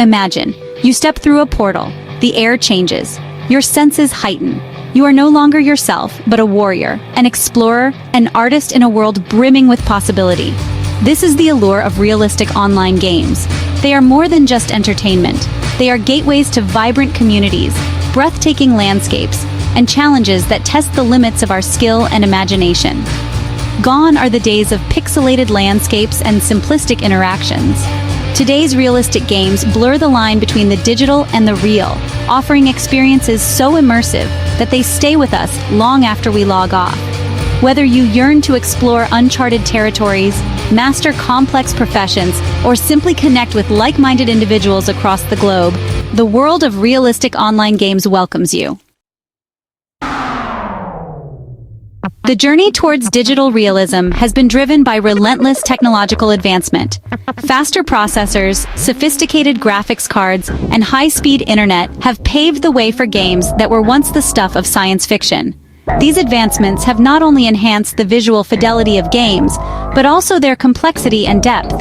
Imagine, you step through a portal, the air changes, your senses heighten. You are no longer yourself, but a warrior, an explorer, an artist in a world brimming with possibility. This is the allure of realistic online games. They are more than just entertainment. They are gateways to vibrant communities, breathtaking landscapes, and challenges that test the limits of our skill and imagination. Gone are the days of pixelated landscapes and simplistic interactions. Today's realistic games blur the line between the digital and the real, offering experiences so immersive that they stay with us long after we log off. Whether you yearn to explore uncharted territories, master complex professions, or simply connect with like-minded individuals across the globe, the world of realistic online games welcomes you. The journey towards digital realism has been driven by relentless technological advancement. Faster processors, sophisticated graphics cards, and high-speed internet have paved the way for games that were once the stuff of science fiction. These advancements have not only enhanced the visual fidelity of games, but also their complexity and depth.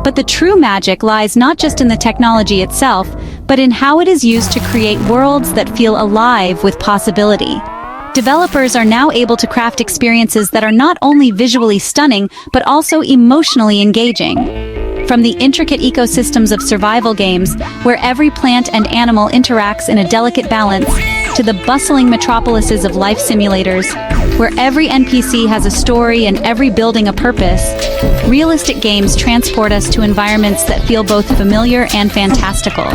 But the true magic lies not just in the technology itself, but in how it is used to create worlds that feel alive with possibility. Developers are now able to craft experiences that are not only visually stunning, but also emotionally engaging. From the intricate ecosystems of survival games, where every plant and animal interacts in a delicate balance, to the bustling metropolises of life simulators, where every NPC has a story and every building a purpose, realistic games transport us to environments that feel both familiar and fantastical.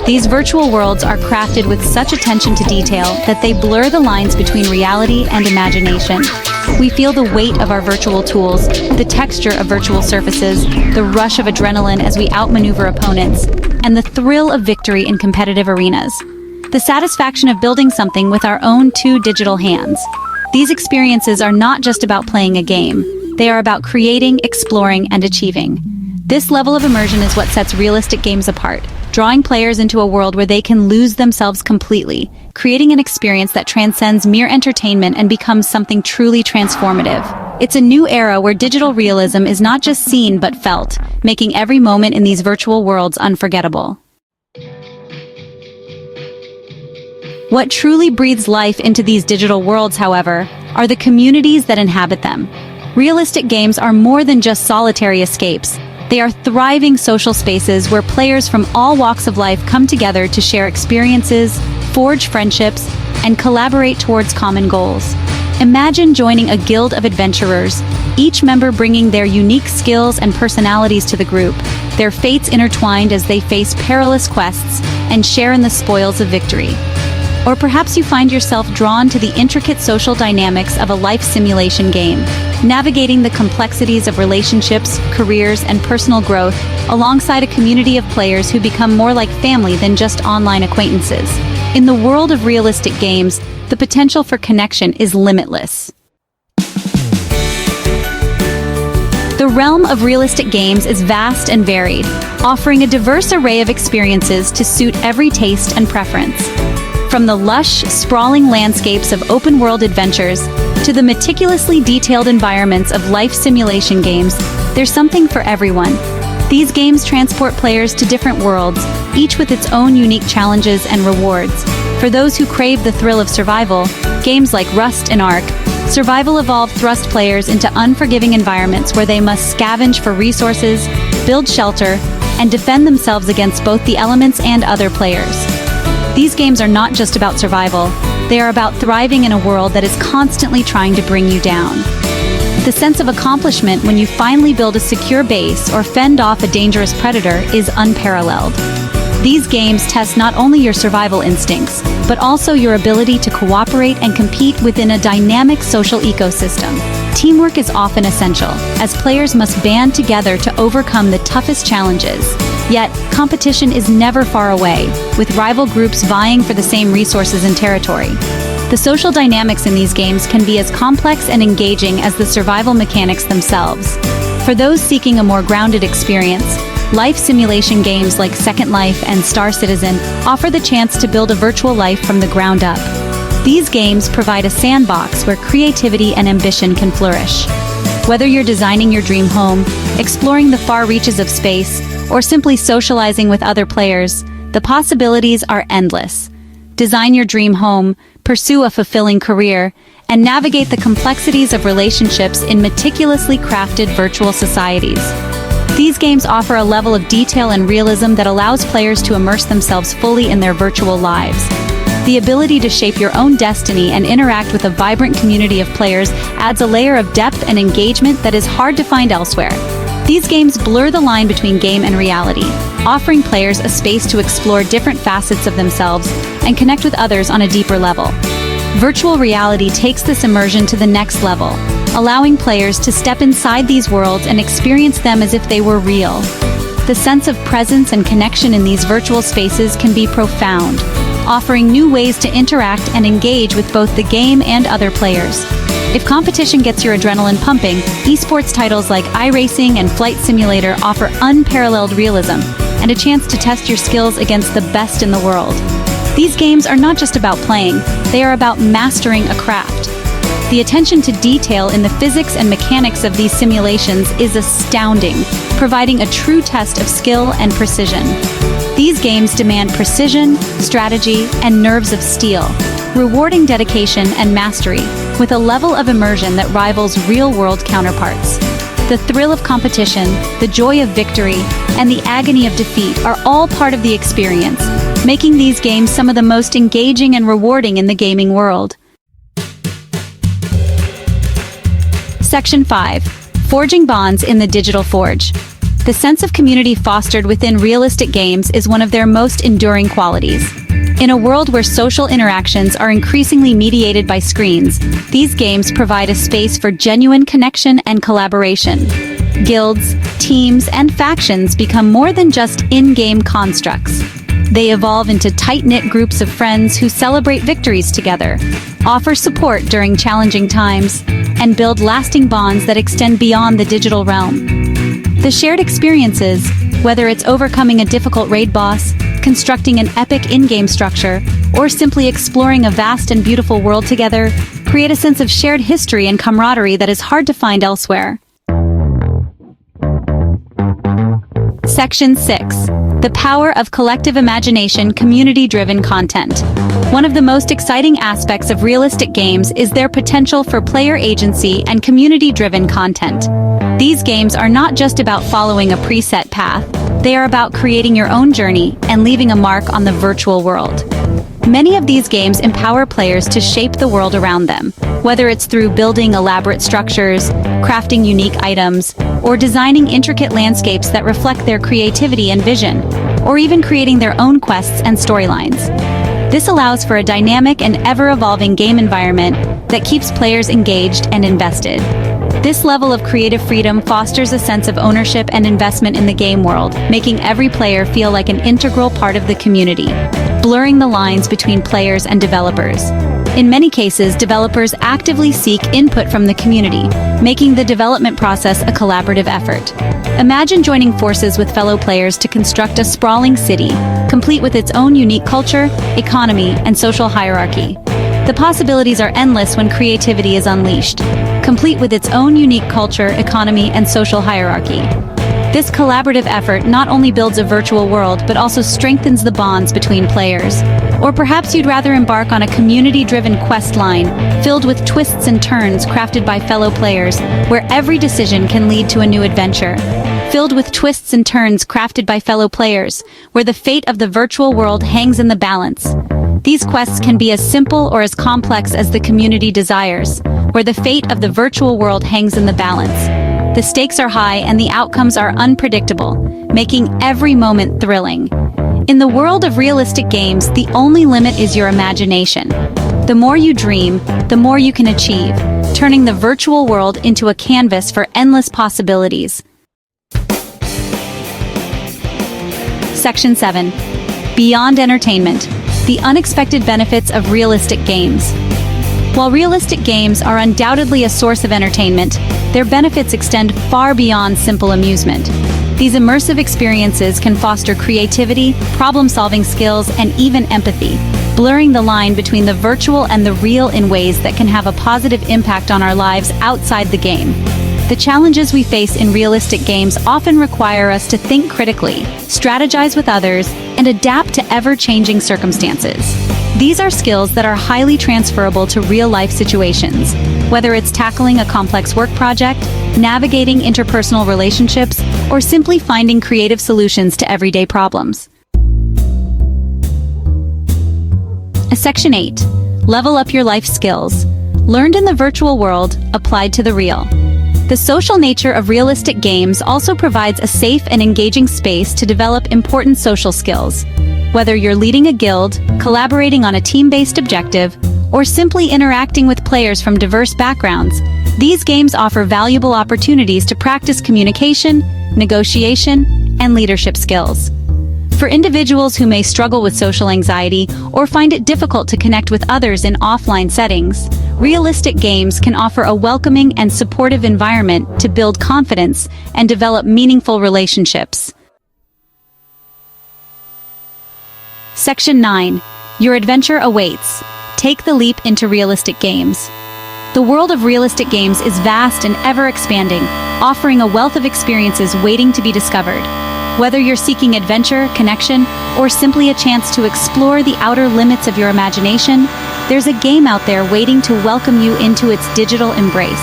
These virtual worlds are crafted with such attention to detail that they blur the lines between reality and imagination. We feel the weight of our virtual tools, the texture of virtual surfaces, the rush of adrenaline as we outmaneuver opponents, and the thrill of victory in competitive arenas. The satisfaction of building something with our own two digital hands. These experiences are not just about playing a game. They are about creating, exploring, and achieving. This level of immersion is what sets realistic games apart, drawing players into a world where they can lose themselves completely, creating an experience that transcends mere entertainment and becomes something truly transformative. It's a new era where digital realism is not just seen but felt, making every moment in these virtual worlds unforgettable. What truly breathes life into these digital worlds, however, are the communities that inhabit them. Realistic games are more than just solitary escapes. They are thriving social spaces where players from all walks of life come together to share experiences, forge friendships, and collaborate towards common goals. Imagine joining a guild of adventurers, each member bringing their unique skills and personalities to the group, their fates intertwined as they face perilous quests and share in the spoils of victory. Or perhaps you find yourself drawn to the intricate social dynamics of a life simulation game, navigating the complexities of relationships, careers, and personal growth alongside a community of players who become more like family than just online acquaintances. In the world of realistic games, the potential for connection is limitless. The realm of realistic games is vast and varied, offering a diverse array of experiences to suit every taste and preference. From the lush, sprawling landscapes of open-world adventures to the meticulously detailed environments of life simulation games, there's something for everyone. These games transport players to different worlds, each with its own unique challenges and rewards. For those who crave the thrill of survival, games like Rust and Ark, Survival Evolved thrust players into unforgiving environments where they must scavenge for resources, build shelter, and defend themselves against both the elements and other players. These games are not just about survival, they are about thriving in a world that is constantly trying to bring you down. The sense of accomplishment when you finally build a secure base or fend off a dangerous predator is unparalleled. These games test not only your survival instincts, but also your ability to cooperate and compete within a dynamic social ecosystem. Teamwork is often essential, as players must band together to overcome the toughest challenges. Yet, competition is never far away, with rival groups vying for the same resources and territory. The social dynamics in these games can be as complex and engaging as the survival mechanics themselves. For those seeking a more grounded experience, life simulation games like Second Life and Star Citizen offer the chance to build a virtual life from the ground up. These games provide a sandbox where creativity and ambition can flourish. Whether you're designing your dream home, exploring the far reaches of space, or simply socializing with other players, the possibilities are endless. Design your dream home, pursue a fulfilling career, and navigate the complexities of relationships in meticulously crafted virtual societies. These games offer a level of detail and realism that allows players to immerse themselves fully in their virtual lives. The ability to shape your own destiny and interact with a vibrant community of players adds a layer of depth and engagement that is hard to find elsewhere. These games blur the line between game and reality, offering players a space to explore different facets of themselves and connect with others on a deeper level. Virtual reality takes this immersion to the next level, allowing players to step inside these worlds and experience them as if they were real. The sense of presence and connection in these virtual spaces can be profound, offering new ways to interact and engage with both the game and other players. If competition gets your adrenaline pumping, esports titles like iRacing and Flight Simulator offer unparalleled realism and a chance to test your skills against the best in the world. These games are not just about playing, they are about mastering a craft. The attention to detail in the physics and mechanics of these simulations is astounding, providing a true test of skill and precision. These games demand precision, strategy, and nerves of steel, rewarding dedication and mastery with a level of immersion that rivals real-world counterparts. The thrill of competition, the joy of victory, and the agony of defeat are all part of the experience, making these games some of the most engaging and rewarding in the gaming world. Section 5. Forging bonds in the digital forge. The sense of community fostered within realistic games is one of their most enduring qualities. In a world where social interactions are increasingly mediated by screens, these games provide a space for genuine connection and collaboration. Guilds, teams, and factions become more than just in-game constructs. They evolve into tight-knit groups of friends who celebrate victories together, offer support during challenging times, and build lasting bonds that extend beyond the digital realm. The shared experiences, whether it's overcoming a difficult raid boss, constructing an epic in-game structure, or simply exploring a vast and beautiful world together, create a sense of shared history and camaraderie that is hard to find elsewhere. Section 6. The power of collective imagination, community-driven content. One of the most exciting aspects of realistic games is their potential for player agency and community-driven content. These games are not just about following a preset path, they are about creating your own journey and leaving a mark on the virtual world. Many of these games empower players to shape the world around them, whether it's through building elaborate structures, crafting unique items, or designing intricate landscapes that reflect their creativity and vision, or even creating their own quests and storylines. This allows for a dynamic and ever-evolving game environment that keeps players engaged and invested. This level of creative freedom fosters a sense of ownership and investment in the game world, making every player feel like an integral part of the community, blurring the lines between players and developers. In many cases, developers actively seek input from the community, making the development process a collaborative effort. Imagine joining forces with fellow players to construct a sprawling city, complete with its own unique culture, economy, and social hierarchy. The possibilities are endless when creativity is unleashed, complete with its own unique culture, economy, and social hierarchy. This collaborative effort not only builds a virtual world, but also strengthens the bonds between players. Or perhaps you'd rather embark on a community-driven quest line, filled with twists and turns crafted by fellow players, where every decision can lead to a new adventure. Filled with twists and turns crafted by fellow players, where the fate of the virtual world hangs in the balance. These quests can be as simple or as complex as the community desires, where the fate of the virtual world hangs in the balance. The stakes are high and the outcomes are unpredictable, making every moment thrilling. In the world of realistic games, the only limit is your imagination. The more you dream, the more you can achieve, turning the virtual world into a canvas for endless possibilities. Section 7. Beyond entertainment. The unexpected benefits of realistic games. While realistic games are undoubtedly a source of entertainment, their benefits extend far beyond simple amusement. These immersive experiences can foster creativity, problem-solving skills, and even empathy, blurring the line between the virtual and the real in ways that can have a positive impact on our lives outside the game. The challenges we face in realistic games often require us to think critically, strategize with others, and adapt to ever-changing circumstances. These are skills that are highly transferable to real-life situations, whether it's tackling a complex work project, navigating interpersonal relationships, or simply finding creative solutions to everyday problems. Section 8. Level up your life skills. Learned in the virtual world, applied to the real. The social nature of realistic games also provides a safe and engaging space to develop important social skills. Whether you're leading a guild, collaborating on a team-based objective, or simply interacting with players from diverse backgrounds, these games offer valuable opportunities to practice communication, negotiation, and leadership skills. For individuals who may struggle with social anxiety or find it difficult to connect with others in offline settings, realistic games can offer a welcoming and supportive environment to build confidence and develop meaningful relationships. Section 9. Your adventure awaits. Take the leap into realistic games. The world of realistic games is vast and ever-expanding, offering a wealth of experiences waiting to be discovered. Whether you're seeking adventure, connection, or simply a chance to explore the outer limits of your imagination, there's a game out there waiting to welcome you into its digital embrace.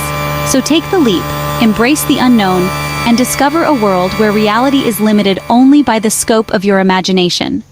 So take the leap, embrace the unknown, and discover a world where reality is limited only by the scope of your imagination.